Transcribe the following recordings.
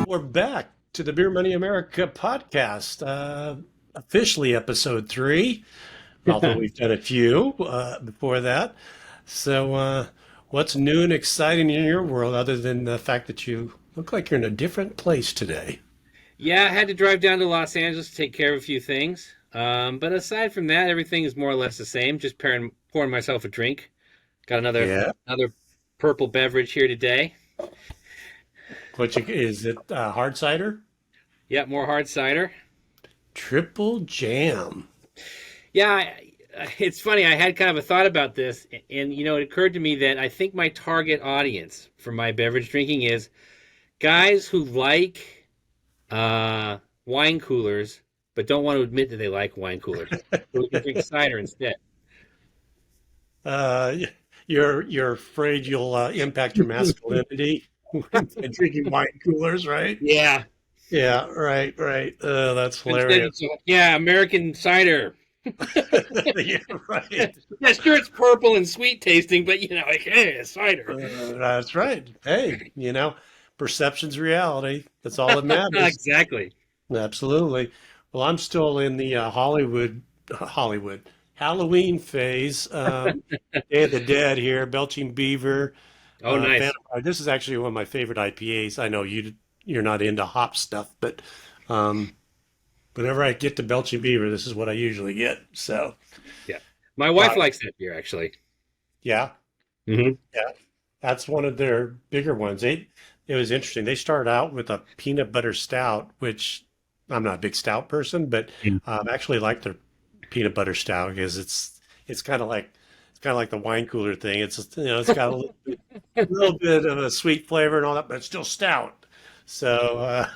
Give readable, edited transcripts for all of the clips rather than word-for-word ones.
We're back to the Beer Money America podcast, officially episode 3, although we've done a few before that. So, what's new and exciting in your world other than the fact that you look like you're in a different place today? Yeah, I had to drive down to Los Angeles to take care of a few things. But aside from that, everything is more or less the same. Just pouring myself a drink. Got Yeah. another purple beverage here today. Is it hard cider? Yeah, more hard cider. Triple jam. Yeah, it's funny. I had kind of a thought about this, and it occurred to me that I think my target audience for my beverage drinking is guys who like wine coolers, but don't want to admit that they like wine coolers. So we can drink cider instead. Uh, you're afraid you'll impact your masculinity when drinking wine coolers, right? Yeah. Yeah, right, right. That's Instead, hilarious. yeah, American cider. Yeah, right. Yeah, sure, it's purple and sweet tasting, but like, hey, it's cider. That's right. Hey, perception's reality. That's all that matters. Exactly. Absolutely. Well, I'm still in the Hollywood Halloween phase. Day of the Dead here, Belching Beaver. Oh, nice. This is actually one of my favorite IPAs. I know you're not into hop stuff, but um, whenever I get to Belching Beaver, this is what I usually get. So, Yeah, my wife uh, likes that beer actually. yeah, Hmm. yeah, that's one of their bigger ones. It was interesting. They started out with a peanut butter stout, which I'm not a big stout person, but I actually like their peanut butter stout because it's kind of like the wine cooler thing. It's got little bit of a sweet flavor and all that, but it's still stout. So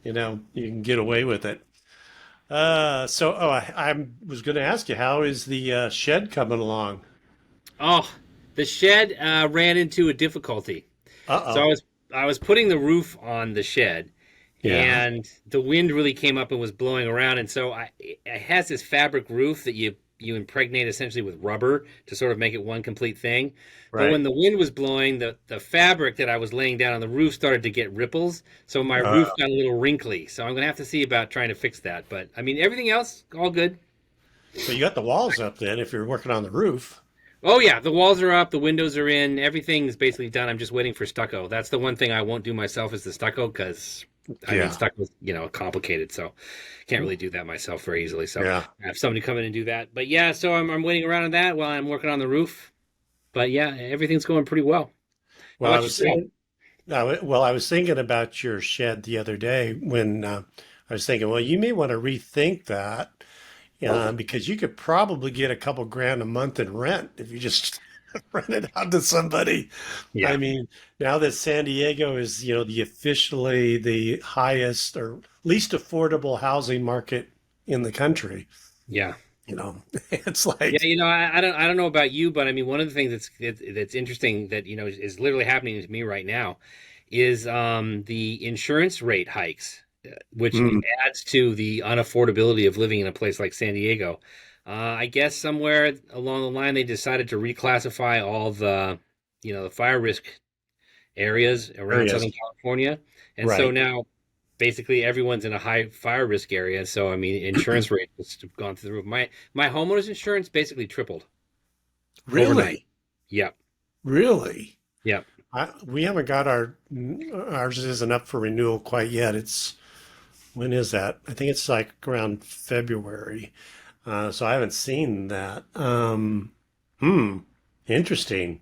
you can get away with it. I was going to ask you, how is the shed coming along? Oh, the shed ran into a difficulty. So Uh-oh. I was putting the roof on the shed, Yeah. and the wind really came up and was blowing around, and so it has this fabric roof that you impregnate essentially with rubber to sort of make it one complete thing. But Right. when the wind was blowing, the fabric that I was laying down on the roof started to get ripples, so my Uh, roof got a little wrinkly. So I'm gonna have to see about trying to fix that. But I mean, everything else all good. so you got the walls up then if you're working on the roof. Oh yeah, the walls are up, the windows are in, everything is basically done. I'm just waiting for stucco. That's the one thing I won't do myself is the stucco because I mean Yeah. stucco's complicated, so can't really do that myself very easily. So Yeah. I have somebody come in and do that. But yeah, so I'm waiting around on that while I'm working on the roof. But yeah, everything's going pretty well. How Well, about yourself? I was thinking about your shed the other day when I was thinking, well, you may want to rethink that because you could probably get a couple grand a month in rent if you just rent it out to somebody. I Yeah, mean, now that San Diego is, the officially the highest or least affordable housing market in the country, yeah, it's yeah. like, I don't know about you, but I mean, one of the things that's interesting that is literally happening to me right now is the insurance rate hikes, which mm, adds to the unaffordability of living in a place like San Diego. I guess somewhere along the line they decided to reclassify all the fire risk areas there around he Southern is. California, and so Right. now basically everyone's in a high fire risk area. So I mean, insurance rates have gone through the roof. My homeowner's insurance basically tripled overnight. Really? Yep, Really? yep. We haven't got ours isn't up for renewal quite yet. When is that? I think it's like around February. So I haven't seen that. Hmm. Interesting.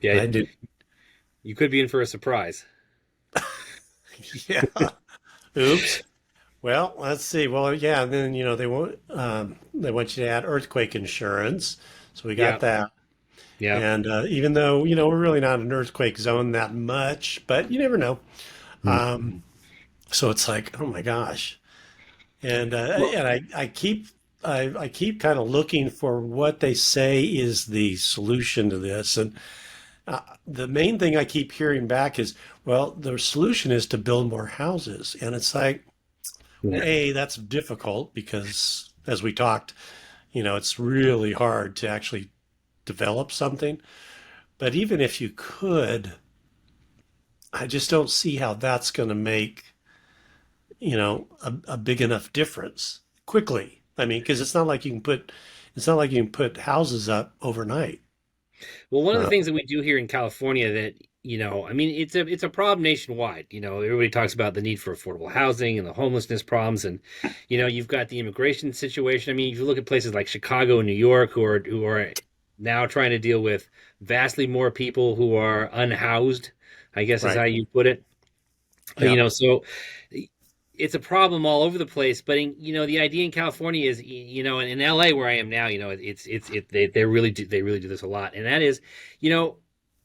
Yeah, I did. you could be in for a surprise. Yeah. Oops. Well, let's see. Well, yeah. And then they want you to add earthquake insurance. So we got Yeah, that. yeah. And even though we're really not an earthquake zone that much, but you never know. Um, so it's like, oh my gosh. Well, And I keep kind of looking for what they say is the solution to this. And the main thing I keep hearing back is, well, the solution is to build more houses. And it's like, well, yeah, A, that's difficult because as we talked, it's really hard to actually develop something. But even if you could, I just don't see how that's going to make, a big enough difference quickly. I mean, because it's not like you can put houses up overnight. Well, one of the Uh, things that we do here in California that, I mean, it's a problem nationwide. Everybody talks about the need for affordable housing and the homelessness problems, and you've got the immigration situation. I mean, if you look at places like Chicago and New York, who are now trying to deal with vastly more people who are unhoused, I guess is right. how you put it. Yeah. So it's a problem all over the place. But the idea in California is, and in LA where I am now, they really do this a lot, and that is, you know,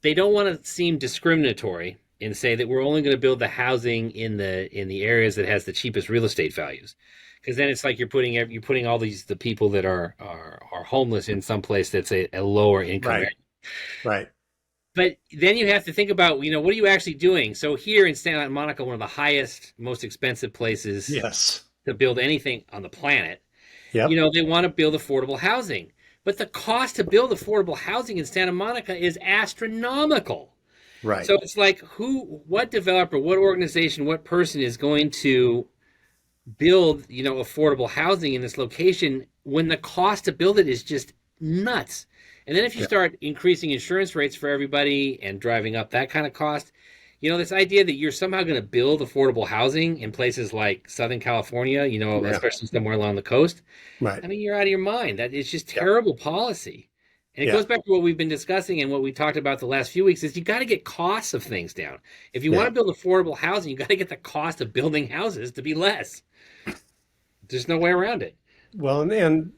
they don't want to seem discriminatory and say that we're only going to build the housing in the areas that has the cheapest real estate values, because then it's like you're putting all the people that are homeless in some place that's a lower income area. Right. Right. But then you have to think about, what are you actually doing? So here in Santa Monica, one of the highest, most expensive places Yes. to build anything on the planet, Yep. they want to build affordable housing. But the cost to build affordable housing in Santa Monica is astronomical. Right. So it's like what developer, what organization, what person is going to build, affordable housing in this location when the cost to build it is just nuts. And then if you Yeah. start increasing insurance rates for everybody and driving up that kind of cost, this idea that you're somehow going to build affordable housing in places like Southern California, Yeah. especially somewhere along the coast, Right. I mean, you're out of your mind. That is just Yep. terrible policy. And it Yeah. goes back to what we've been discussing and what we talked about the last few weeks is you got to get costs of things down. If you want Yeah. to build affordable housing, you got to get the cost of building houses to be less. There's no way around it. Well, and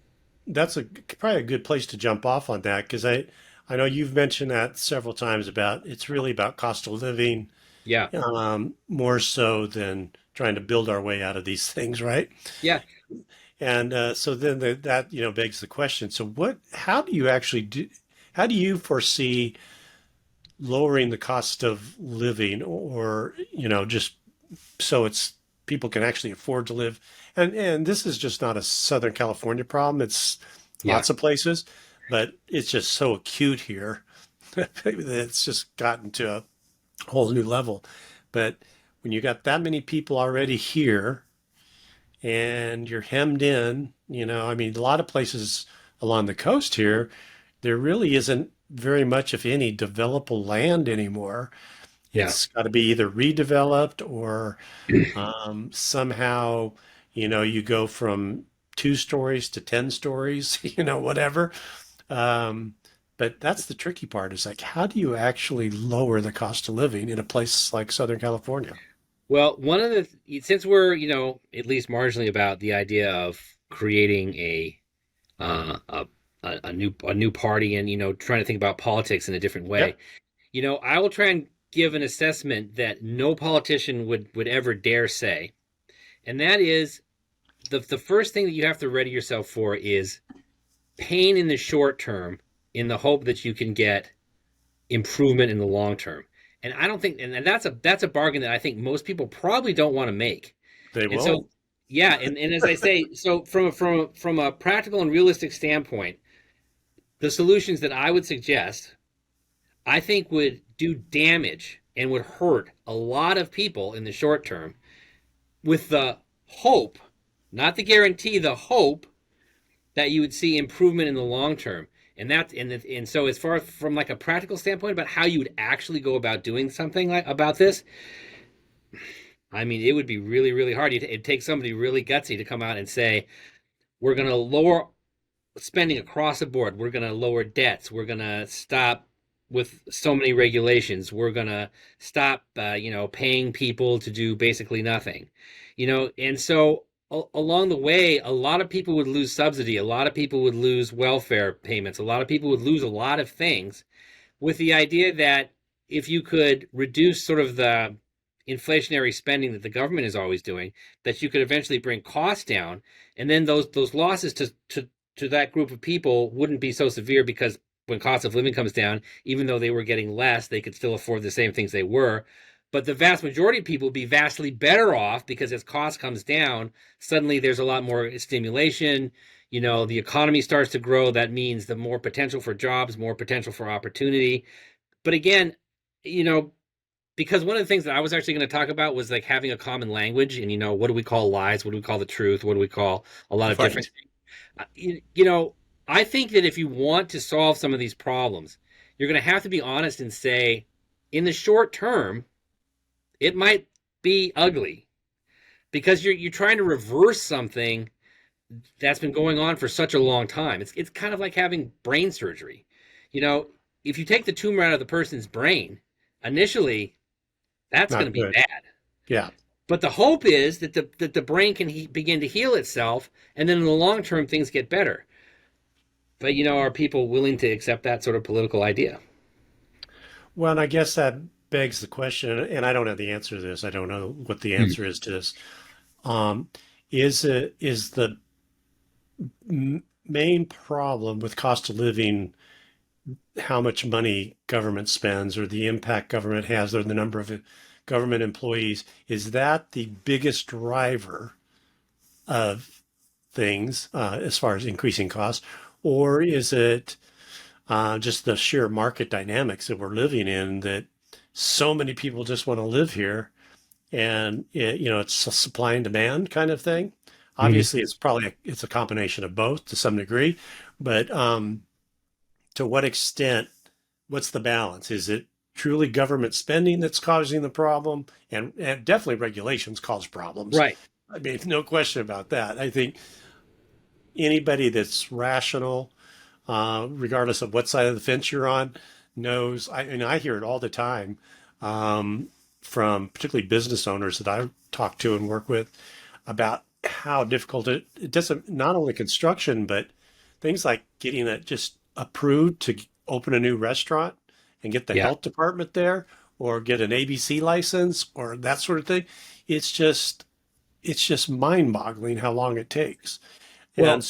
that's probably a good place to jump off on that because I know you've mentioned that several times about it's really about cost of living, Yeah. more so than trying to build our way out of these things, right? Yeah. And so then that begs the question. So how do you actually do? How do you foresee lowering the cost of living, or just so it's people can actually afford to live? And this is just not a Southern California problem. It's Yeah. lots of places, but it's just so acute here that it's just gotten to a whole new level. But when you got that many people already here and you're hemmed in, I mean, a lot of places along the coast here, there really isn't very much, if any, developable land anymore. Yeah. It's got to be either redeveloped or somehow, you go from 2 stories to 10 stories, whatever. Um, but that's the tricky part is like, how do you actually lower the cost of living in a place like Southern California? Well, since we're, at least marginally about the idea of creating uh, a, a new party and, trying to think about politics in a different way, Yep. I will try and give an assessment that no politician would ever dare say. And that is the first thing that you have to ready yourself for is pain in the short term in the hope that you can get improvement in the long term. And I don't think, and that's a bargain that I think most people probably don't want to make. They And won't. so, yeah, and as I say, so from a practical and realistic standpoint, the solutions that I would suggest, I think would do damage and would hurt a lot of people in the short term, with the hope, not the guarantee, the hope that you would see improvement in the long term. And so as far from like a practical standpoint about how you would actually go about doing something like about this, I mean, it would be really, really hard. It'd take somebody really gutsy to come out and say, we're going to lower spending across the board. We're going to lower debts. We're going to stop with so many regulations. We're going to stop, paying people to do basically nothing, and so along the way, a lot of people would lose subsidy. A lot of people would lose welfare payments. A lot of people would lose a lot of things, with the idea that if you could reduce sort of the inflationary spending that the government is always doing, that you could eventually bring costs down, and then those losses to that group of people wouldn't be so severe, because when cost of living comes down, even though they were getting less, they could still afford the same things they were. But the vast majority of people would be vastly better off, because as cost comes down, suddenly there's a lot more stimulation. The economy starts to grow. That means the more potential for jobs, more potential for opportunity. But again, you know, because one of the things that I was actually going to talk about was like having a common language, and what do we call lies? What do we call the truth? What do we call a lot of different Right. things? You know, I think that if you want to solve some of these problems, you're going to have to be honest and say, in the short term, it might be ugly because you're trying to reverse something that's been going on for such a long time. It's kind of like having brain surgery. You know, if you take the tumor out of the person's brain, initially that's going to Not be good. bad. Yeah. But the hope is that the brain can begin to heal itself, and then in the long term things get better. But are people willing to accept that sort of political idea? Well, and I guess that begs the question, and I don't have the answer to this. I don't know what the Mm. answer is to this. Um, is the main problem with cost of living how much money government spends or the impact government has or the number of government employees? Is that the biggest driver of things as far as increasing costs, or is it just the sheer market dynamics that we're living in that so many people just want to live here and it's a supply and demand kind of thing. Mhm. Obviously, it's a combination of both to some degree, but to what extent? What's the balance? Is it truly government spending that's causing the problem? And definitely regulations cause problems. Right. I mean, no question about that. I think anybody that's rational, regardless of what side of the fence you're on, knows. And I hear it all the time from particularly business owners that I talk to and work with about how difficult it doesn't not only construction but things like getting it just approved to open a new restaurant and get the Yeah. health department there or get an ABC license or that sort of thing. It's just mind-boggling how long it takes. And Well,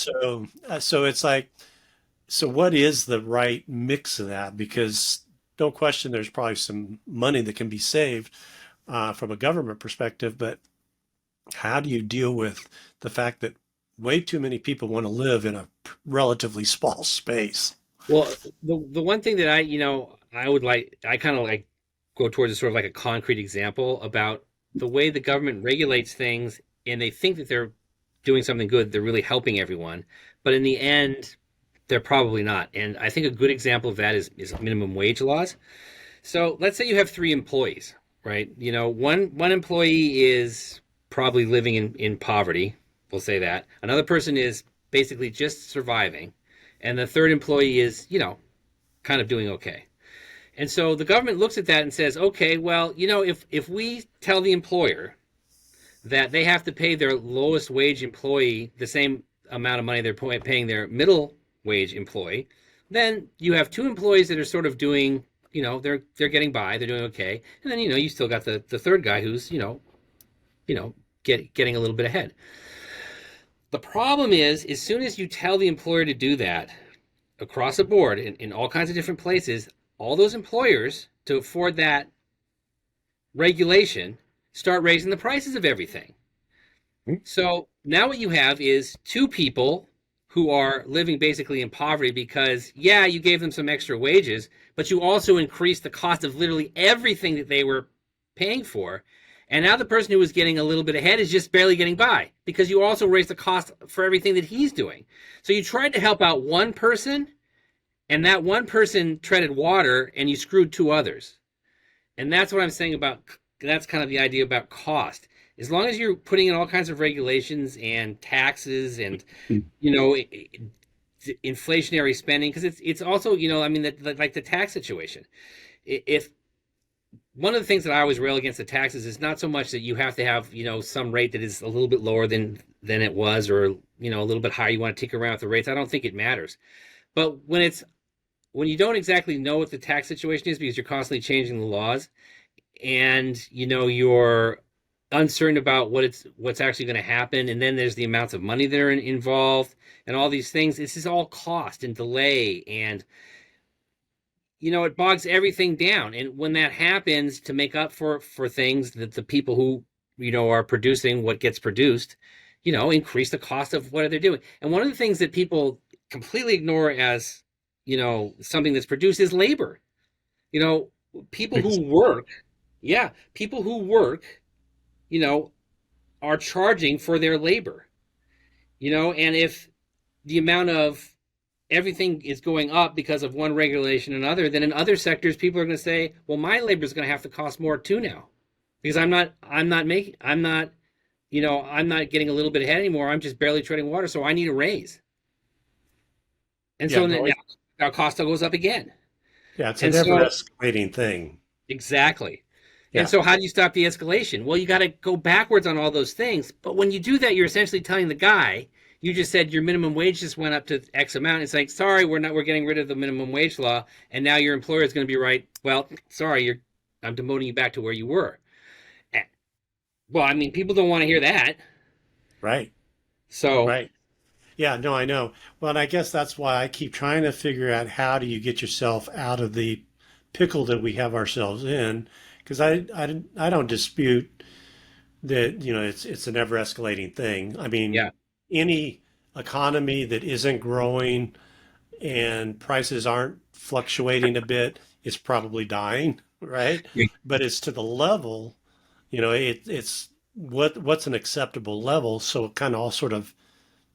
so it's like, so what is the right mix of that? Because no question, there's probably some money that can be saved from a government perspective, but how do you deal with the fact that way too many people want to live in a relatively small space? well, the one thing that I would like, I kind of like go towards a sort of like a concrete example about the way the government regulates things, and they think that they're doing something good, they're really helping everyone, but in the end, they're probably not. And I think a good example of that is minimum wage laws. So let's say you have three employees, right? One employee is probably living in poverty. We'll say that. Another person is basically just surviving, and the third employee is, kind of doing okay. And so the government looks at that and says, okay, well, if we tell the employer that they have to pay their lowest wage employee the same amount of money they're paying their middle wage employee, then you have two employees that are sort of doing, they're getting by, they're doing okay, and then you still got the third guy who's getting a little bit ahead. The problem is, as soon as you tell the employer to do that across the board in all kinds of different places, all those employers to afford that regulation start raising the prices of everything. So now what you have is two people who are living basically in poverty because, yeah, you gave them some extra wages, but you also increased the cost of literally everything that they were paying for. And now the person who was getting a little bit ahead is just barely getting by because you also raised the cost for everything that he's doing. So you tried to help out one person, and that one person treaded water, and you screwed two others. And that's what I'm saying about, that's kind of the idea about cost. As long as you're putting in all kinds of regulations and taxes and you know inflationary spending, because it's also I mean like the tax situation. If one of the things that I always rail against the taxes is not so much that you have to have some rate that is a little bit lower than it was, or a little bit higher. You want to tinker around with the rates. I don't think it matters. But when you don't exactly know what the tax situation is because you're constantly changing the laws, and you're uncertain about what's actually going to happen, and then there's the amounts of money that are involved and all these things. This is all cost and delay, and it bogs everything down. And when that happens, to make up for things that the people who are producing what gets produced increase the cost of what they're doing. And one of the things that people completely ignore as something that's produced is labor. People who work Yeah, people who work, you know, are charging for their labor, and if the amount of everything is going up because of one regulation and another, then in other sectors people are going to say, well, my labor is going to have to cost more too now because I'm not getting a little bit ahead anymore. I'm just barely treading water, so I need a raise. And Yeah, so no, now Costa goes up again. yeah, it's a And never so escalating thing. exactly. And Yeah, so how do you stop the escalation? Well, you got to go backwards on all those things. But when you do that, you're essentially telling the guy, you just said your minimum wage just went up to X amount. It's like, sorry, we're getting rid of the minimum wage law, and now your employer is going to be right. Well, sorry, I'm demoting you back to where you were. Eh, Well, I mean, people don't want to hear that. right, So right. Yeah, no, I know. Well, and I guess that's why I keep trying to figure out how do you get yourself out of the pickle that we have ourselves in. Because I don't dispute that, it's a never escalating thing. I mean, yeah, any economy that isn't growing and prices aren't fluctuating a bit is probably dying, right? yeah, But it's to the level, it's what's an acceptable level. So it kind of all sort of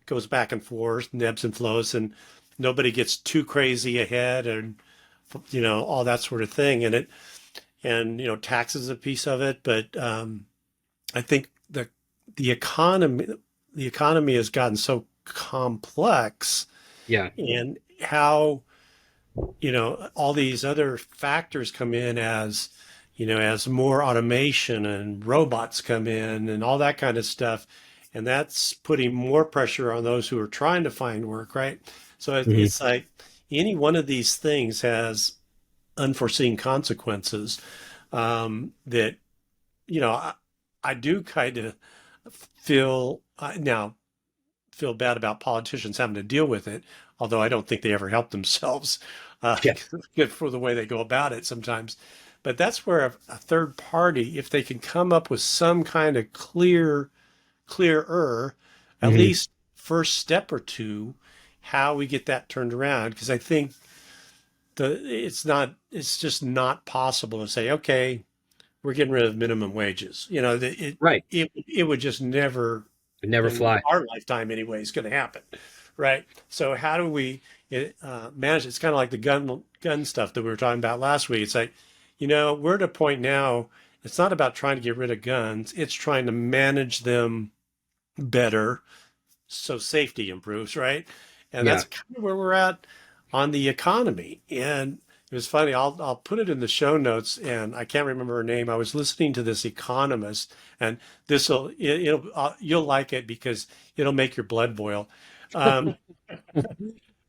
goes back and forth, and ebbs and flows, and nobody gets too crazy ahead, and all that sort of thing. Taxes is a piece of it, but I think the economy the economy has gotten so complex, yeah, and how all these other factors come in as more automation and robots come in and all that kind of stuff. And that's putting more pressure on those who are trying to find work, right? So hmm, it's like any one of these things has unforeseen consequences that, I do kind of now feel bad about politicians having to deal with it, although I don't think they ever help themselves yeah, good for the way they go about it sometimes. But that's where a third party, if they can come up with some kind of clearer, at hmm, least first step or two, how we get that turned around. Because I think it's just not possible to say, okay, we're getting rid of minimum wages. right. It would just never It never in fly. our lifetime anyway is going to happen, right? So how do we manage it? It's kind of like the gun stuff that we were talking about last week. It's like, we're at a point now. It's not about trying to get rid of guns. It's trying to manage them better so safety improves, right? And Yeah. that's kind of where we're at on the economy. And it was funny. I'll put it in the show notes, and I can't remember her name. I was listening to this economist, and you'll like it because it'll make your blood boil. Um,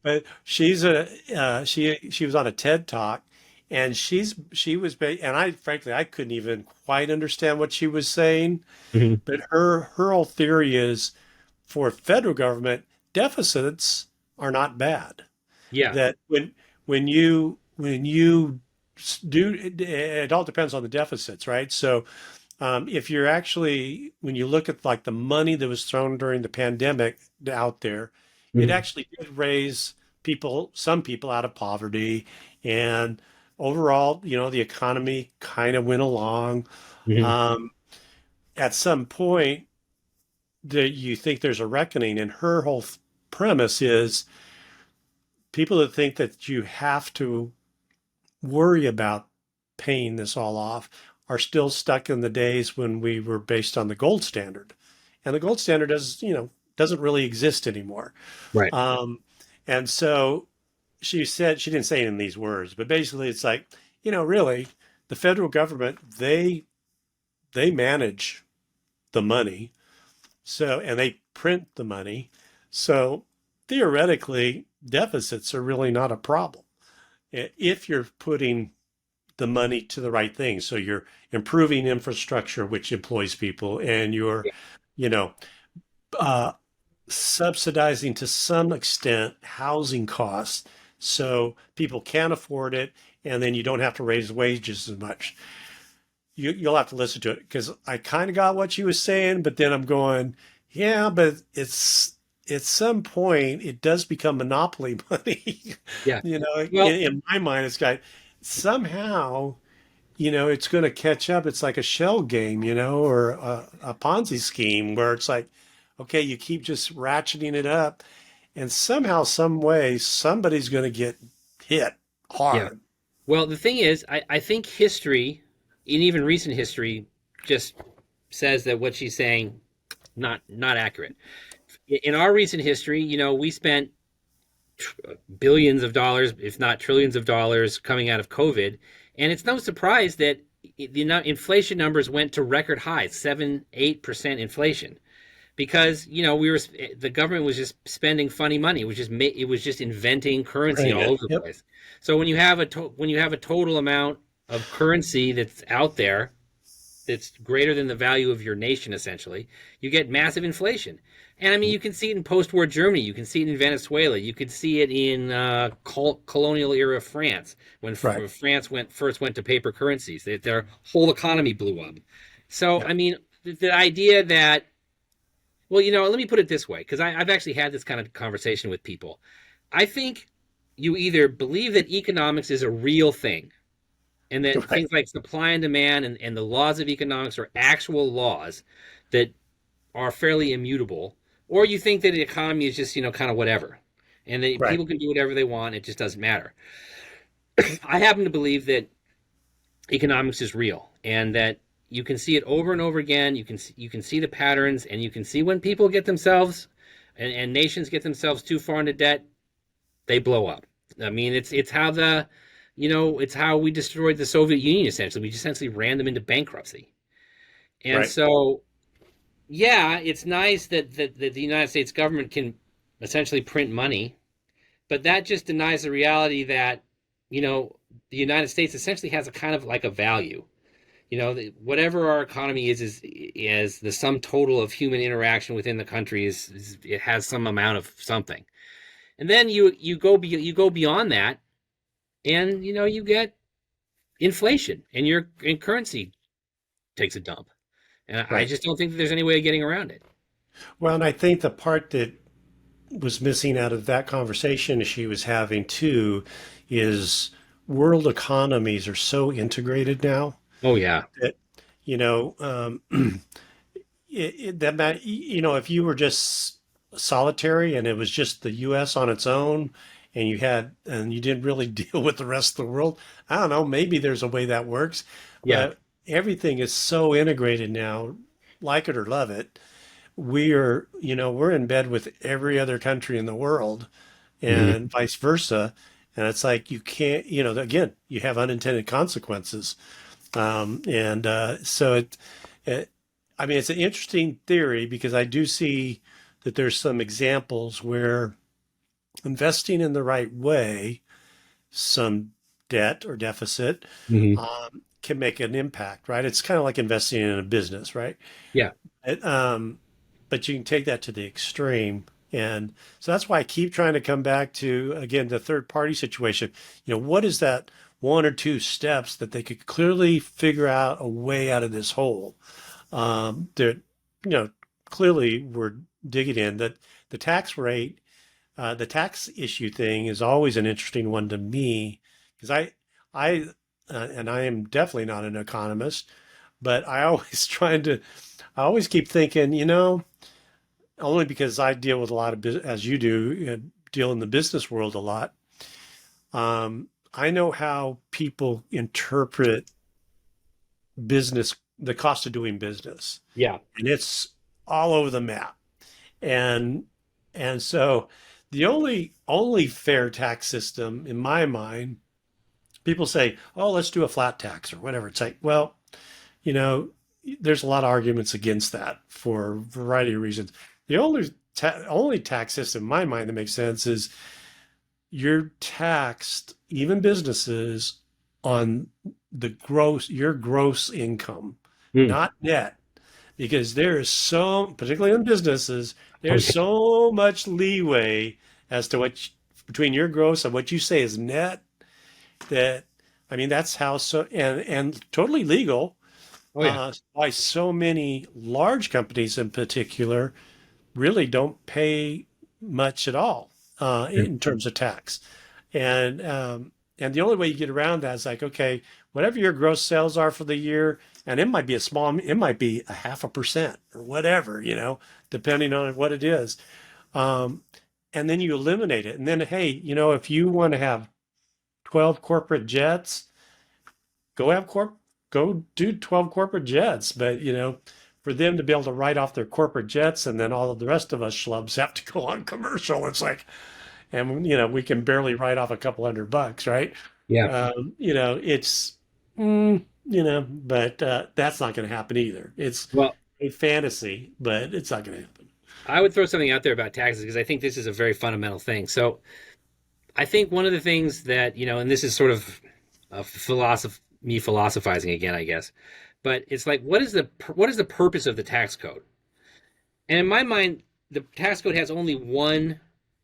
but she was on a TED talk, and and I frankly I couldn't even quite understand what she was saying. Hmm. But her whole theory is for federal government, deficits are not bad. Yeah. That when you do, it all depends on the deficits, right? So if you're actually, when you look at like the money that was thrown during the pandemic out there, it Hmm. actually did raise some people out of poverty, and overall, the economy kind of went along. Hmm. Um, at some point, that you think there's a reckoning, and her whole premise is people that think that you have to worry about paying this all off are still stuck in the days when we were based on the gold standard, and the gold standard doesn't really exist anymore. Right. um, and so she didn't say it in these words, but basically it's like, really, the federal government, they manage the money. So, and they print the money. So theoretically, deficits are really not a problem if you're putting the money to the right thing. So you're improving infrastructure, which employs people, and you're, Yeah. you know, uh, subsidizing to some extent housing costs so people can afford it, and then you don't have to raise wages as much. You'll have to listen to it because I kind of got what she was saying, but then I'm going, yeah, but at some point it does become monopoly money. Yeah. In, Well, in my mind, it's got somehow. it's going to catch up. It's like a shell game, or a Ponzi scheme where it's like, okay, you keep just ratcheting it up, and somehow, some way, somebody's going to get hit Yeah. hard. Well, the thing is, I think history, and even recent history, just says that what she's saying not accurate. In our recent history, we spent billions of dollars, if not trillions of dollars, coming out of COVID, and it's no surprise that the inflation numbers went to record highs, 7-8% inflation, because the government was just spending funny money. It was just inventing currency Praying all it. over the Yep. place. So when you have a total amount of currency that's out there that's greater than the value of your nation, essentially, you get massive inflation. And I mean, you can see it in post-war Germany. You can see it in Venezuela. You could see it in colonial era France when Right. France first went to paper currencies. Their whole economy blew up. So Yeah. I mean, the idea that, well, let me put it this way, because I've actually had this kind of conversation with people. I think you either believe that economics is a real thing, and that Right. things like supply and demand and the laws of economics are actual laws that are fairly immutable, or you think that the economy is just, kind of whatever, and that Right. people can do whatever they want. It just doesn't matter. I happen to believe that economics is real, and that you can see it over and over again. You can see the patterns, and you can see when people get themselves and nations get themselves too far into debt, they blow up. I mean, it's how we destroyed the Soviet Union. Essentially, we just essentially ran them into bankruptcy. And Right. so, yeah, it's nice that the United States government can essentially print money, but that just denies the reality that, you know, the United States essentially has a kind of like a value. Whatever our economy is the sum total of human interaction within the country. It has some amount of something, and then you go beyond that, and you get inflation, and your currency takes a dump. And I Right. just don't think that there's any way of getting around it. Well, and I think the part that was missing out of that conversation she was having too is world economies are so integrated now Oh yeah, that you know if you were just solitary and it was just the US on its own and you didn't really deal with the rest of the world. I don't know, maybe there's a way that works, yeah. but everything is so integrated now, like it or love it. We're in bed with every other country in the world Hmm. and vice versa. And it's like you can't, again, you have unintended consequences. And so it, I mean, it's an interesting theory because I do see that there's some examples where investing in the right way, some debt or deficit, Hmm. can make an impact, right? It's kind of like investing in a business, right? Yeah. It, but you can take that to the extreme. And so that's why I keep trying to come back to, again, the third party situation. What is that one or two steps that they could clearly figure out a way out of this hole? That, you know, clearly we're digging in that the tax rate, the tax issue thing is always an interesting one to me because I, and I am definitely not an economist, but I always keep thinking, only because I deal with a lot of as you do, deal in the business world a lot. I know how people interpret business, the cost of doing business, Yeah. and it's all over the map. And so the only fair tax system in my mind, people say, "Oh, let's do a flat tax or whatever." It's like, well, you know, there's a lot of arguments against that for a variety of reasons. The only tax system in my mind that makes sense is you're taxed, even businesses, on your gross income, Mm. not net, because there is particularly in businesses, Oh there's yeah. so much leeway as to between your gross and what you say is net that, I mean, that's how and totally legal. Oh yeah. Why so many large companies in particular really don't pay much at all Yeah. in terms of tax. And And the only way you get around that is like, okay, whatever your gross sales are for the year, and it might be it might be a 0.5% or whatever, depending on what it is. Um, and then you eliminate it. And then, hey, if you want to have 12 corporate jets, go have go do 12 corporate jets. But, for them to be able to write off their corporate jets and then all of the rest of us schlubs have to go on commercial, it's like, and we can barely write off a couple $100, right? Yeah. It's but that's not going to happen either. It's Well, a fantasy, but it's not going to happen. I would throw something out there about taxes because I think this is a very fundamental thing. So I think one of the things that, and this is sort of me philosophizing again, I guess, but it's like, what is the purpose of the tax code? And in my mind, the tax code has only one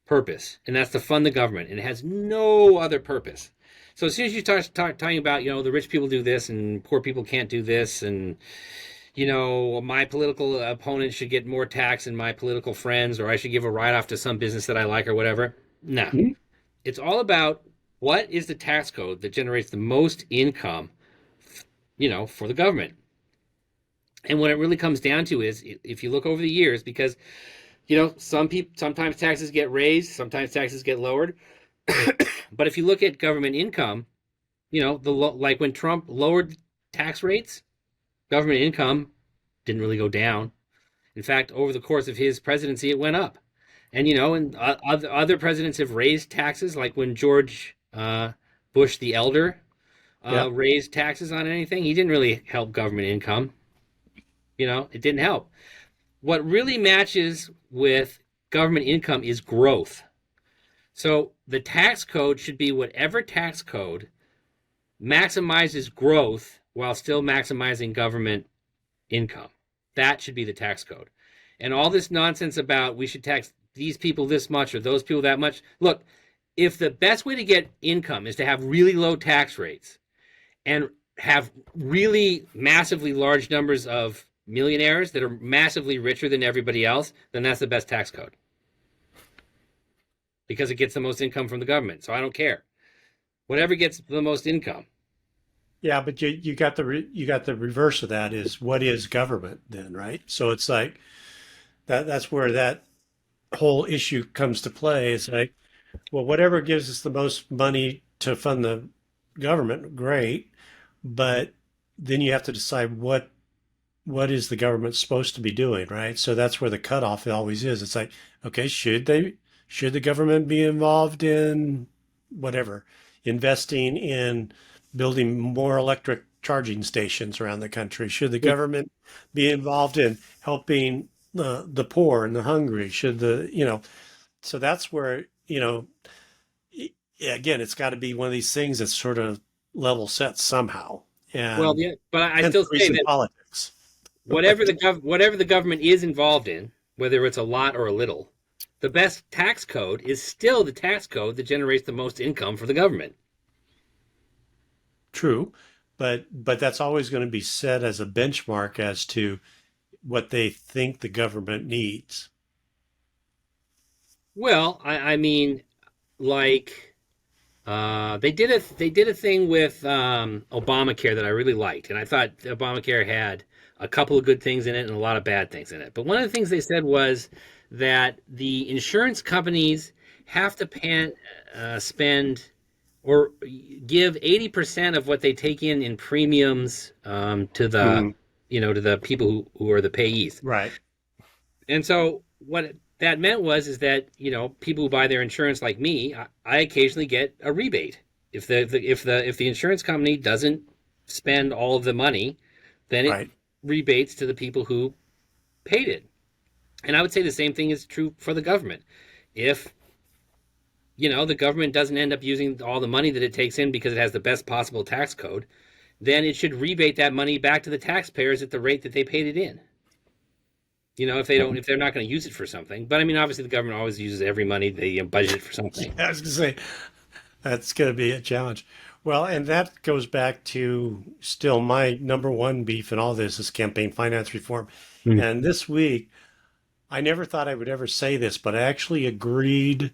purpose, and that's to fund the government, and it has no other purpose. So as soon as you start talking about, the rich people do this and poor people can't do this, and my political opponent should get more tax than my political friends, or I should give a write off to some business that I like or whatever. Nah, Mhm. it's all about what is the tax code that generates the most income, for the government. And what it really comes down to is if you look over the years, because sometimes taxes get raised, sometimes taxes get lowered. But if you look at government income, like when Trump lowered tax rates, government income didn't really go down. In fact, over the course of his presidency, it went up. And other presidents have raised taxes, like when George Bush the elder Yep. raised taxes on anything. He didn't really help government income. It didn't help. What really matches with government income is growth. So the tax code should be whatever tax code maximizes growth while still maximizing government income. That should be the tax code. And all this nonsense about we should tax these people this much or those people that much. Look, if the best way to get income is to have really low tax rates and have really massively large numbers of millionaires that are massively richer than everybody else, then that's the best tax code because it gets the most income from the government. So I don't care. Whatever gets the most income. Yeah, but you got you got the reverse of that is what is government then, right? So it's like that's where that whole issue comes to play. It's like, well, whatever gives us the most money to fund the government, great, but then you have to decide what is the government supposed to be doing, right? So that's where the cutoff always is. It's like, okay, should the government be involved in whatever, investing in building more electric charging stations around the country? Should the government be involved in helping the poor and the hungry? So that's where, again, it's got to be one of these things that's sort of level set somehow. Well, And yeah, but I hence still the say reason that politics. whatever the government is involved in, whether it's a lot or a little, the best tax code is still the tax code that generates the most income for the government. True, but that's always going to be set as a benchmark as to what they think the government needs. Well, I mean, like they did a thing with Obamacare that I really liked, and I thought Obamacare had a couple of good things in it and a lot of bad things in it. But one of the things they said was that the insurance companies have to spend or give 80% of what they take in premiums to the Mm, to the people who are the payees. right. And so what that meant is that people who buy their insurance like me, I occasionally get a rebate if the insurance company doesn't spend all of the money, then it Right. rebates to the people who paid it. And I would say the same thing is true for the government. If the government doesn't end up using all the money that it takes in because it has the best possible tax code, then it should rebate that money back to the taxpayers at the rate that they paid it in. If they're not going to use it for something. But I mean, obviously, the government always uses every money they budget for something. I was going to say that's going to be a challenge. Well, and that goes back to still my number one beef in all this is campaign finance reform. Mm. And this week, I never thought I would ever say this, but I actually agreed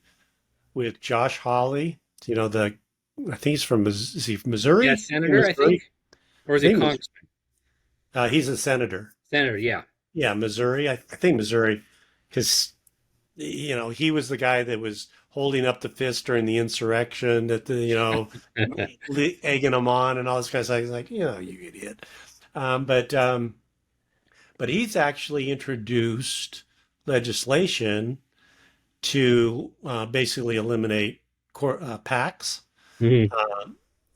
with Josh Hawley, the I think he's from, is he from Yeah, Missouri? In senator, I Missouri? think, or I is it think congressman? he's a senator. Senator, yeah. Yeah, Missouri. I think Missouri, because he was the guy that was holding up the fist during the insurrection, that egging them on and all this kind of stuff. He's like, you idiot. Um, but um, but he's actually introduced legislation to basically eliminate PACs, Hmm.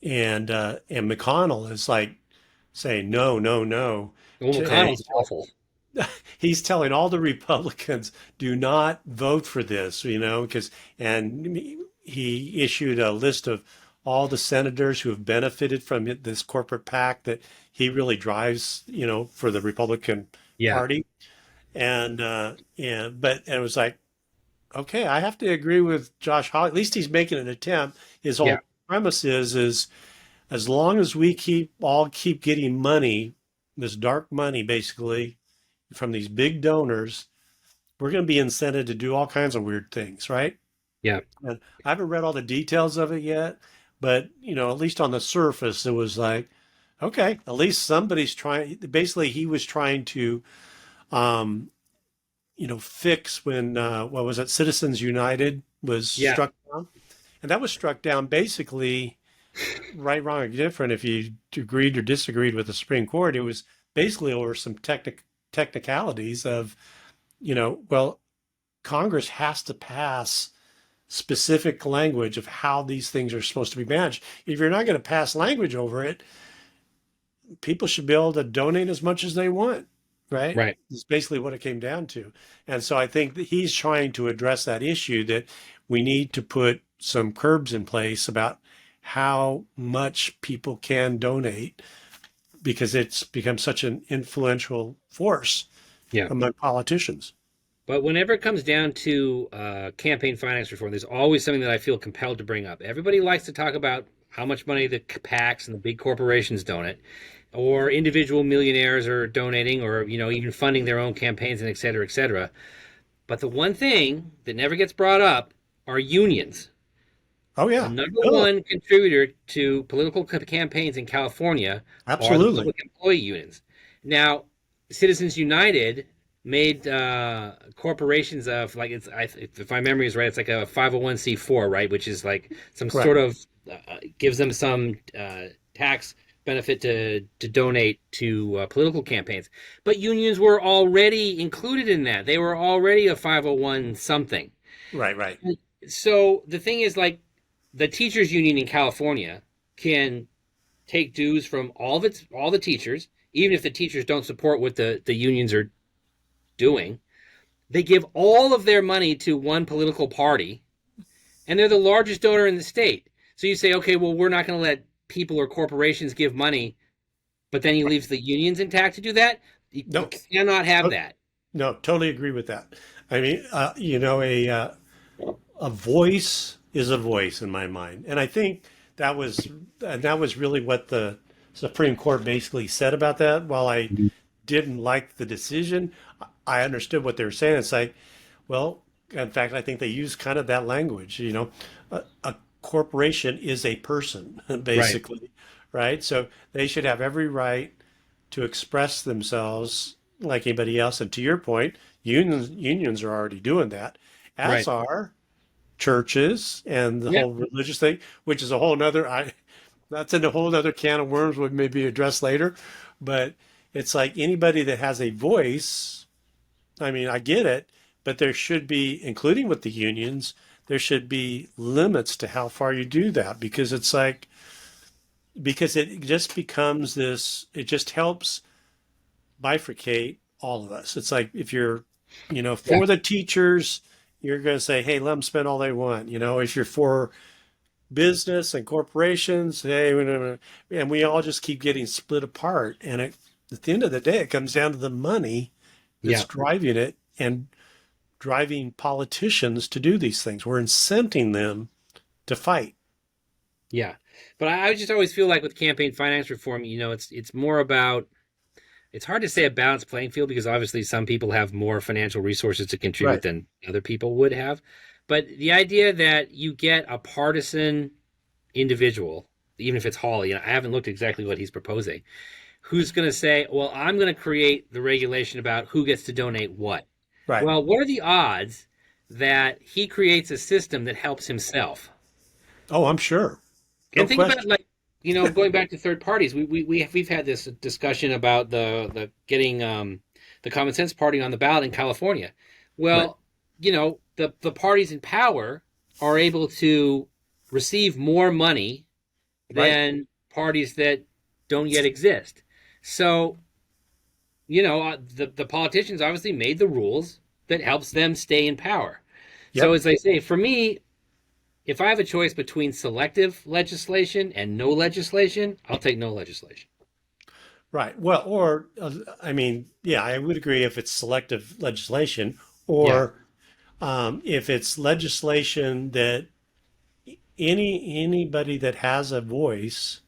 and McConnell is like saying no, no, no, Well, and McConnell's awful. he's telling all the Republicans, do not vote for this, because, and he issued a list of all the senators who have benefited from this corporate PAC that he really drives, for the Republican Yeah, Party. But it was like, okay, I have to agree with Josh Hawley. At least he's making an attempt. His yeah, whole premise is as long as we keep getting money, this dark money basically from these big donors, we're going to be incented to do all kinds of weird things, right? yeah, And I haven't read all the details of it yet, but at least on the surface, it was like, okay, at least somebody's trying. Basically, he was trying to, um, fix when what was it? Citizens United was yeah. struck down, and that was struck down basically right, wrong, or different. If you agreed or disagreed with the Supreme Court, it was basically over some technicalities of, well, Congress has to pass specific language of how these things are supposed to be managed. If you're not going to pass language over it, people should be able to donate as much as they want, right? Right. It's basically what it came down to. And so I think that he's trying to address that issue, that we need to put some curbs in place about how much people can donate, because it's become such an influential force Yeah. among politicians. But whenever it comes down to campaign finance reform, there's always something that I feel compelled to bring up. Everybody likes to talk about how much money the PACs and the big corporations donate, or individual millionaires are donating, or even funding their own campaigns, and et cetera, et cetera. But the one thing that never gets brought up are unions. Oh The yeah. number Oh, one contributor to political campaigns in California are the absolutely. public employee unions. Now, Citizens United made corporations of, like, if my memory is right, it's like a 501c4, right, which is like some sort Correct. of gives them some tax benefit to donate to political campaigns. But unions were already included in that. They were already a 501 something. Right, right. So the thing is, like, the teachers union in California can take dues from all the teachers, even if the teachers don't support what the unions are doing. They give all of their money to one political party, and they're the largest donor in the state. So you say, okay, well, we're not going to let people or corporations give money, but then he leaves the unions intact to do that. You No, cannot have to- that. no, totally agree with that. I mean, a voice is a voice in my mind, and I think that was really what the Supreme Court basically said about that. While I didn't like the decision, I understood what they were saying. It's like, well, in fact, I think they use kind of that language. A corporation is a person, Right, basically, right? So they should have every right to express themselves like anybody else. And to your point, unions are already doing that, as right. are churches and the Yeah, whole religious thing, which is a whole nother. That's in a whole other can of worms, would maybe address later. But it's like anybody that has a voice. I mean, I get it, but there should be, including with the unions, there should be limits to how far you do that, because it's like, because it just becomes this, it just helps bifurcate all of us. It's like if you're, yeah, for the teachers, you're going to say, hey, let them spend all they want. If you're for business and corporations, hey, and we all just keep getting split apart. And at the end of the day, it comes down to the money that's yeah. driving it and driving politicians to do these things. We're incenting them to fight. Yeah, but I just always feel like with campaign finance reform, it's more about, it's hard to say a balanced playing field, because obviously some people have more financial resources to contribute Right. than other people would have. But the idea that you get a partisan individual, even if it's Hawley, and I haven't looked exactly what he's proposing, who's going to say, well, I'm going to create the regulation about who gets to donate what. Right. Well, what are the odds that he creates a system that helps himself? Oh, I'm sure. No And think about question. like, going back to third parties. We've had this discussion about the getting the Common Sense Party on the ballot in California. Right. Well, the parties in power are able to receive more money Right. than parties that don't yet exist. So, the politicians obviously made the rules that helps them stay in power. So Yep. as I say, for me, if I have a choice between selective legislation and no legislation, I'll take no legislation. Right. Well, or I mean, yeah, I would agree if it's selective legislation, Yeah. or if it's legislation that anybody that has a voice,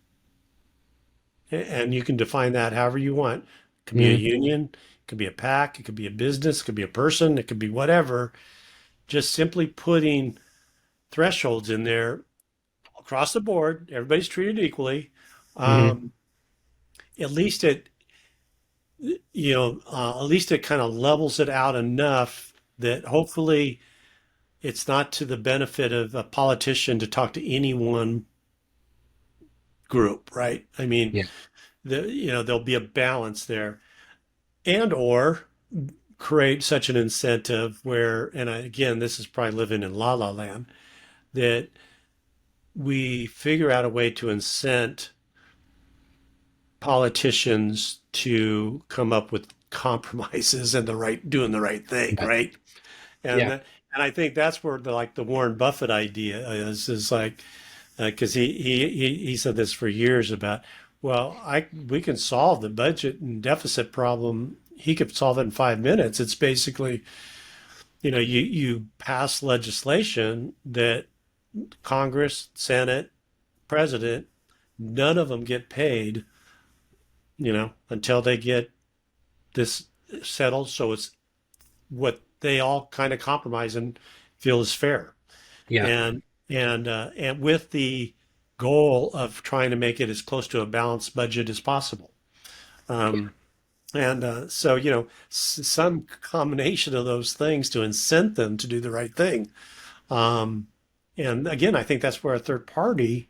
and you can define that however you want. It could be a Mm, union, it could be a PAC, it could be a business, it could be a person, it could be whatever. Just simply putting thresholds in there across the board, everybody's treated equally. mm, Um, at least it, at least it kind of levels it out enough that hopefully it's not to the benefit of a politician to talk to any one group, right? I mean, yeah. there'll be a balance there, and or create such an incentive where, and again, this is probably living in la la land, that we figure out a way to incent politicians to come up with compromises and doing the right thing, Yeah. right? And Yeah. and I think that's where the Warren Buffett idea is like, because he said this for years about, well, we can solve the budget and deficit problem. He could solve it in 5 minutes. It's basically, you pass legislation that Congress, Senate, President, none of them get paid, until they get this settled. So it's what they all kind of compromise and feel is fair. Yeah. And with the goal of trying to make it as close to a balanced budget as possible. Um, and so, some combination of those things to incent them to do the right thing. Um, and again, I think that's where a third party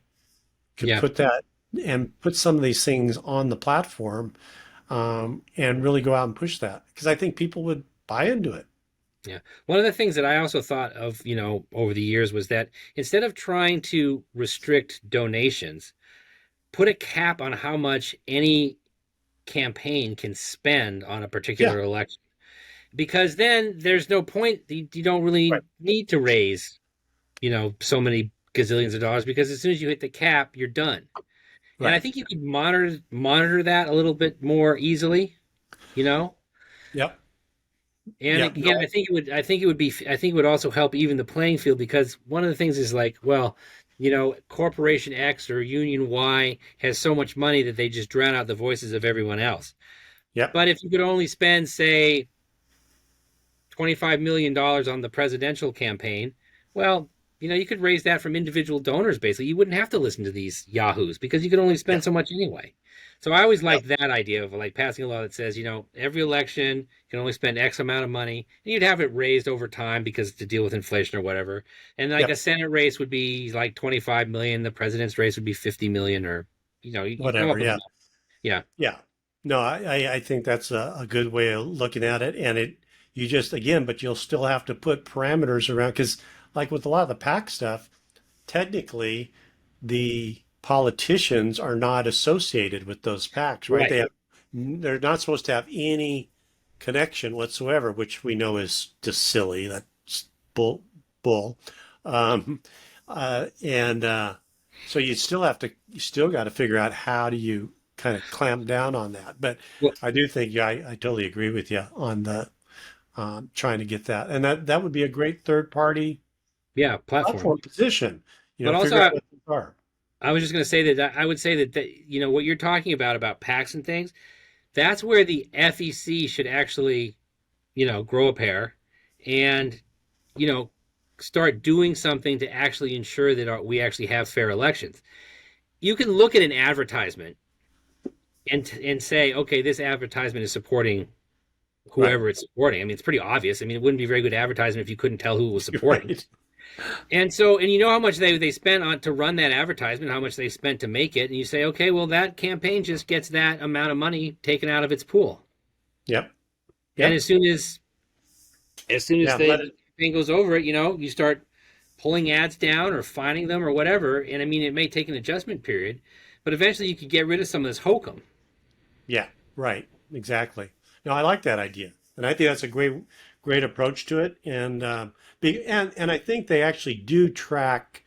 could Yeah. put that and put some of these things on the platform, and really go out and push that, because I think people would buy into it. Yeah. One of the things that I also thought of, over the years was that instead of trying to restrict donations, put a cap on how much any campaign can spend on a Yeah, particular election. Because then there's no point. You don't right, really need to raise, so many gazillions of dollars because as soon as you hit the cap, you're done. And I right. think you could monitor that a little bit more easily, you know. Yep, And yep. again, No, I think it would also help even the playing field because one of the things is like, well, Corporation X or Union Y has so much money that they just drown out the voices of everyone else. yep, But if you could only spend, say, $25 million on the presidential campaign, well, you could raise that from individual donors. Basically, you wouldn't have to listen to these yahoos because you could only spend yep, so much anyway. So I always yep, like that idea of like passing a law that says, every election you can only spend X amount of money, and you'd have it raised over time because to deal with inflation or whatever. And like a yep. Senate race would be like 25 million, the president's race would be 50 million, or you come Whatever. up with Yeah, enough. Yeah, yeah. No, I think that's a good way of looking at it. And you just, again, but you'll still have to put parameters around, because like with a lot of the PAC stuff, technically the politicians are not associated with those PACs, right? right. They're not supposed to have any connection whatsoever, which we know is just silly. That's bull. Um, and So you still got to figure out how do you kind of clamp down on that. But Well, I do think, yeah, I totally agree with you on the trying to get that, and that would be a great third party yeah, platform. platform position. But also, Figure out what they are. I was just going to say that I would say that what you're talking about PACs and things, that's where the FEC should actually grow a pair and you know start doing something to actually ensure that we actually have fair elections. You can look at an advertisement and say, okay, this advertisement is supporting Right. whoever it's supporting. I mean, it's pretty obvious. I mean, it wouldn't be very good advertisement if you couldn't tell who it was supporting. Right. And so, and you know how much they spent on to run that advertisement, how much they spent to make it, and you say, okay, well, that campaign just gets that amount of money taken out of its pool. Yep. And Yep. as soon as Yeah. Let the it. campaign goes over it, you start pulling ads down or finding them or whatever. And I mean, it may take an adjustment period, but eventually you could get rid of some of this hokum. Yeah. Right. Exactly. No, I like that idea, and I think that's a great approach to it. And I think they actually do track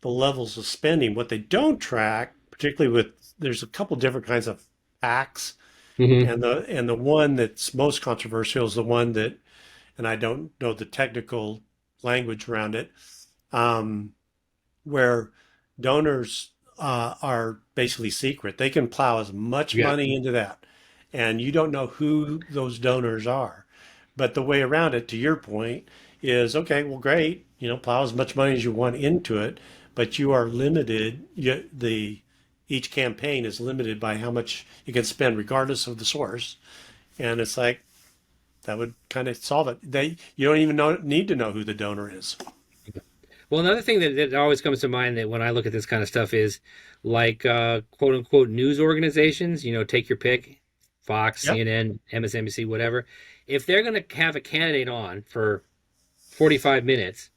the levels of spending. What they don't track, particularly with there's a couple different kinds of acts, Mm-hmm. and the one that's most controversial is the one that, and I don't know the technical language around it, um, where donors are basically secret. They can plow as much Yeah. money into that, and you don't know who those donors are. But the way around it, to your point, is okay. Well, great. Plow as much money as you want into it, but you are limited. Each campaign is limited by how much you can spend, regardless of the source. And it's like that would kind of solve it. You don't even need to know who the donor is. Well, another thing that always comes to mind that when I look at this kind of stuff is like quote unquote news organizations, take your pick, Fox, Yep. CNN, MSNBC, whatever. If they're going to have a candidate on for 45 minutes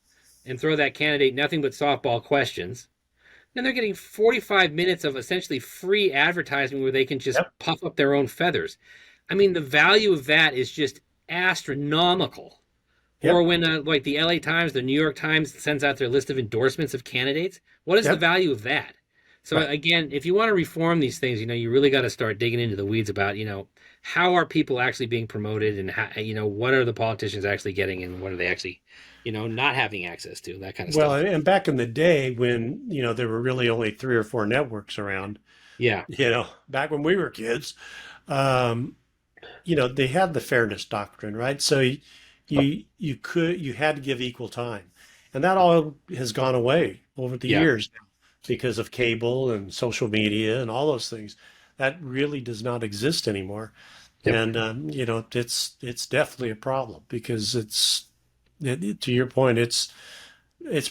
and throw that candidate nothing but softball questions, then they're getting 45 minutes of essentially free advertising where they can just Yep. puff up their own feathers. I mean, the value of that is just astronomical. Or Yep. when like the LA Times, the New York Times sends out their list of endorsements of candidates, what is the Yep. value of that? So Right. again, if you want to reform these things, you really got to start digging into the weeds about, how are people actually being promoted and how, what are the politicians actually getting and what are they actually, not having access to, that kind of Well, stuff. and back in the day when, there were really only three or four networks around, Yeah. back when we were kids, um, they had the fairness doctrine, right? So you had to give equal time. And that all has gone away over the Yeah. years now because of cable and social media and all those things. That really does not exist anymore. Yep. And it's definitely a problem because to your point, it's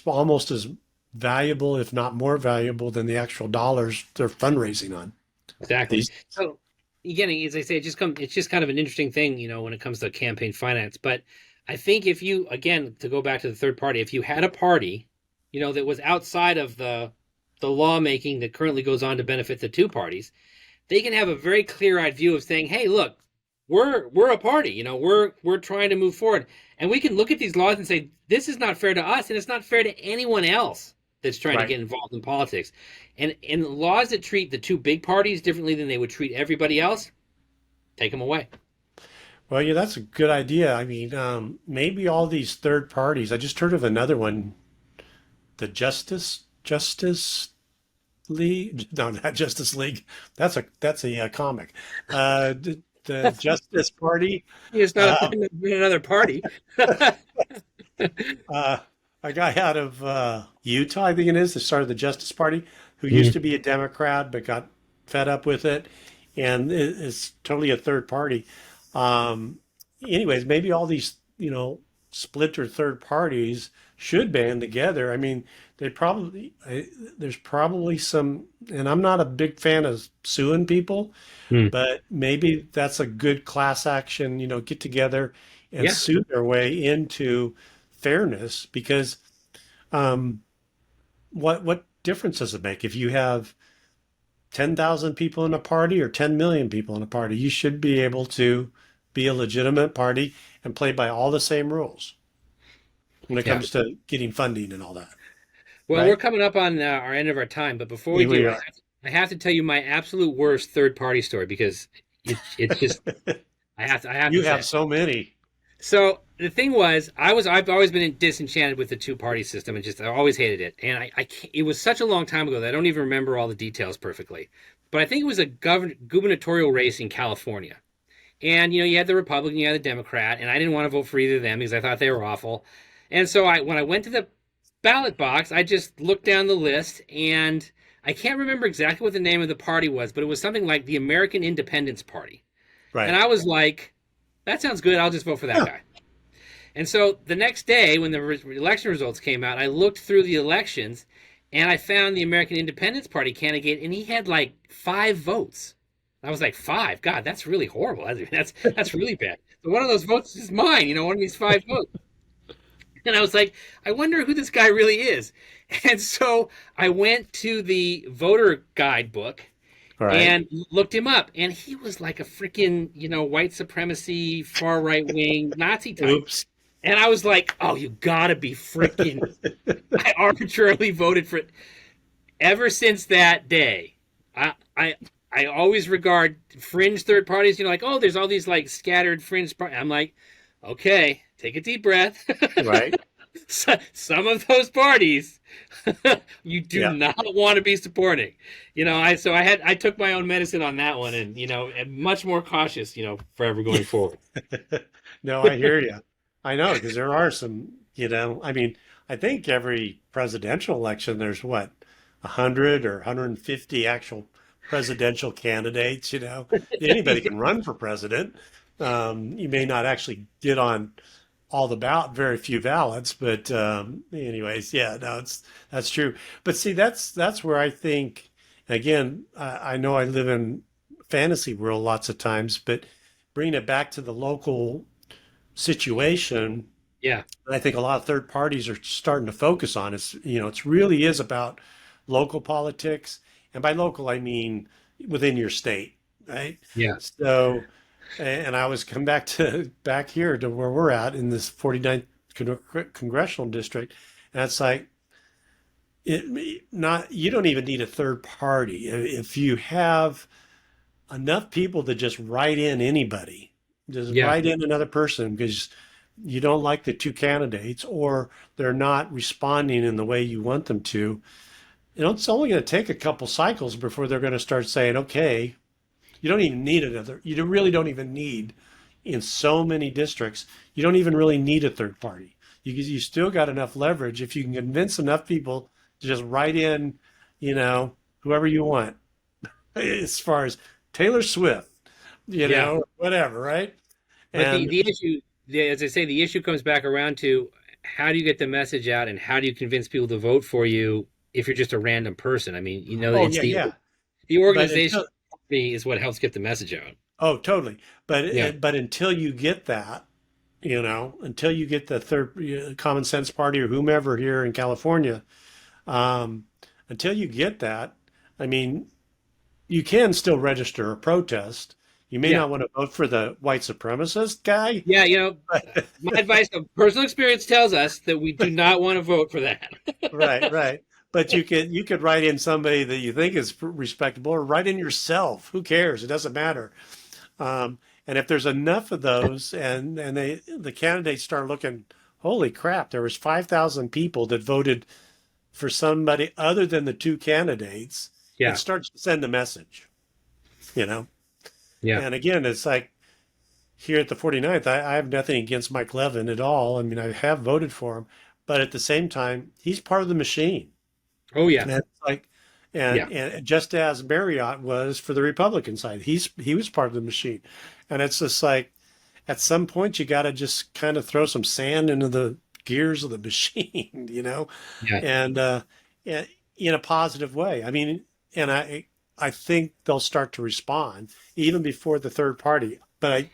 almost as valuable, if not more valuable, than the actual dollars they're fundraising on Exactly. these. So again, as I say, it's just kind of an interesting thing, when it comes to campaign finance. But I think if you, again, to go back to the third party, if you had a party, that was outside of the lawmaking that currently goes on to benefit the two parties, they can have a very clear-eyed view of saying, "Hey, look, we're a party. We're trying to move forward, and we can look at these laws and say this is not fair to us, and it's not fair to anyone else that's trying to Right. get involved in politics." And laws that treat the two big parties differently than they would treat everybody else, take them away. Well, yeah, that's a good idea. I mean, maybe all these third parties. I just heard of another one, the Justice League. No, not Justice League. That's a comic. The Justice Party. It's not Uh, another party. uh, a guy out of Utah, I think it is, that started the Justice Party, who used Mm. to be a Democrat but got fed up with it, and is totally a third party. Um, Anyways, maybe all these, splinter third parties should band together. I mean, there's probably some, and I'm not a big fan of suing people, Mm. but maybe that's a good class action, get together and Yeah, sue their way into fairness because um, what difference does it make if you have 10,000 people in a party or 10 million people in a party? You should be able to be a legitimate party and play by all the same rules when it yeah. comes to getting funding and all that, Well, we're right? coming up on our end of our time, but before we Here we do, are. I have to tell you my absolute worst third party story because it's just I have You to say. have so many. So the thing was, I've always been disenchanted with the two party system and just I always hated it. And it was such a long time ago that I don't even remember all the details perfectly. But I think it was a gubernatorial race in California. And you had the Republican, you had the Democrat, and I didn't want to vote for either of them because I thought they were awful. And so when I went to the ballot box, I just looked down the list, and I can't remember exactly what the name of the party was, but it was something like the American Independence Party. And Right. I was like, that sounds good. I'll just vote for that Yeah. guy. And so the next day, when the election results came out, I looked through the elections, and I found the American Independence Party candidate, and he had like 5 votes. I was like, five? God, that's really horrible. That's really bad. So one of those votes is mine. One of these 5 votes. And I was like, I wonder who this guy really is. And so I went to the voter guidebook All right. and looked him up, and he was like a freaking, white supremacy, far right wing Nazi type. Oops. And I was like, oh, you gotta be freaking. I arbitrarily voted for it. Ever since that day, I I always regard fringe third parties, like, oh, there's all these like scattered fringe parties. I'm like, okay, take a deep breath. Right. Some of those parties you do Yeah. not want to be supporting. I took my own medicine on that one, and am much more cautious, forever going forward. No, I hear you. I know because there are some, I mean, I think every presidential election, there's what, 100 or 150 actual presidential candidates, Anybody can run for president. You may not actually get on all the very few ballots, but anyways, yeah, no, that's true. But see, that's where I think, again, I know I live in fantasy world lots of times, but bringing it back to the local situation, Yeah, I think a lot of third parties are starting to focus on is, it really is about local politics. And by local, I mean within your state, right? yeah. So, and I always come back here to where we're at in this 49th congressional district. And it's like, you don't even need a third party. If you have enough people to just write in anybody, just Yeah. write in another person because you don't like the two candidates or they're not responding in the way you want them to. It's only going to take a couple cycles before they're going to start saying, okay, you don't even need another, you really don't even need, in so many districts, you don't even really need a third party. You still got enough leverage if you can convince enough people to just write in, whoever you want, as far as Taylor Swift, Yeah. whatever, right? But the And the issue, as I say, the issue comes back around to how do you get the message out, and how do you convince people to vote for you if you're just a random person? I mean, oh it's yeah, the yeah. the But organization until is what helps get the message out. Oh, totally. Yeah. But until you get that, until you get the third Common Sense Party or whomever here in California, um, until you get that, I mean, you can still register a protest. You may Yeah. not want to vote for the white supremacist guy. Yeah. My advice of personal experience tells us that we do not want to vote for that. Right, right. But you could write in somebody that you think is respectable, or write in yourself. Who cares? It doesn't matter. And if there's enough of those, and the candidates start looking, holy crap, there was 5,000 people that voted for somebody other than the two candidates, it Yeah. starts to send a message, you know. Yeah. And again, it's like here at the 49th, I have nothing against Mike Levin at all. I mean, I have voted for him, but at the same time, he's part of the machine. Oh yeah. And it's like, Yeah. and just as Marriott was for the Republican side, he was part of the machine. And it's just like, at some point, you got to just kind of throw some sand into the gears of the machine, Yeah. and in a positive way. I mean, and I think they'll start to respond even before the third party. But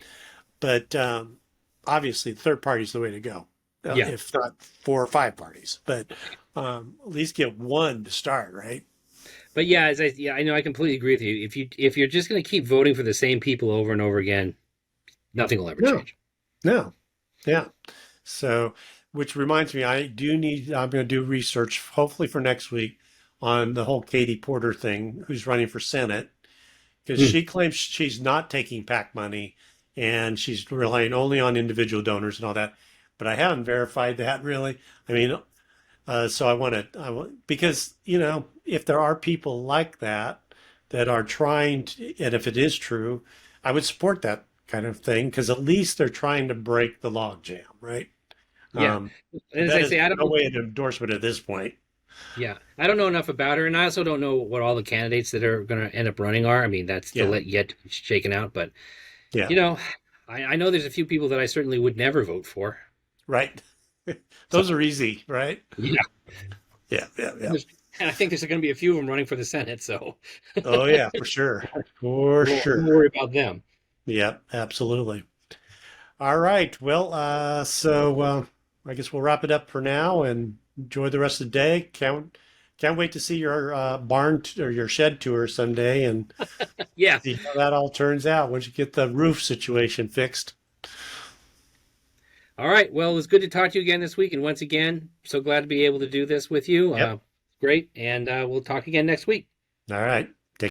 obviously, the third party is the way to go, Yeah. if not 4 or 5 parties. But at least get one to start, right? But yeah, I know I completely agree with you. If you're just going to keep voting for the same people over and over again, nothing will ever No, change. no, yeah. So, which reminds me, I'm going to do research, hopefully for next week, on the whole Katie Porter thing, who's running for Senate, because Hmm. she claims she's not taking PAC money and she's relying only on individual donors and all that. But I haven't verified that really. I mean, so because, if there are people like that that are trying to, and if it is true, I would support that kind of thing because at least they're trying to break the log jam, right? Yeah. And as That I is say, I no don't. way an endorsement at this point. Yeah, I don't know enough about her, and I also don't know what all the candidates that are going to end up running are. I mean, that's still Yeah, yet to be shaken out. But yeah, you know, I know there's a few people that I certainly would never vote for. right. So Those are easy, right? yeah, Yeah, yeah, and, yeah. and I think there's going to be a few of them running for the Senate. So Oh yeah, for sure. For we'll sure. worry about them. Yeah, absolutely. All right. Well, I guess we'll wrap it up for now and enjoy the rest of the day. Can't wait to see your or your shed tour someday and Yeah. see how that all turns out once you get the roof situation fixed. All right. Well, it was good to talk to you again this week, and once again, so glad to be able to do this with you. Yep. Great, and we'll talk again next week. All right.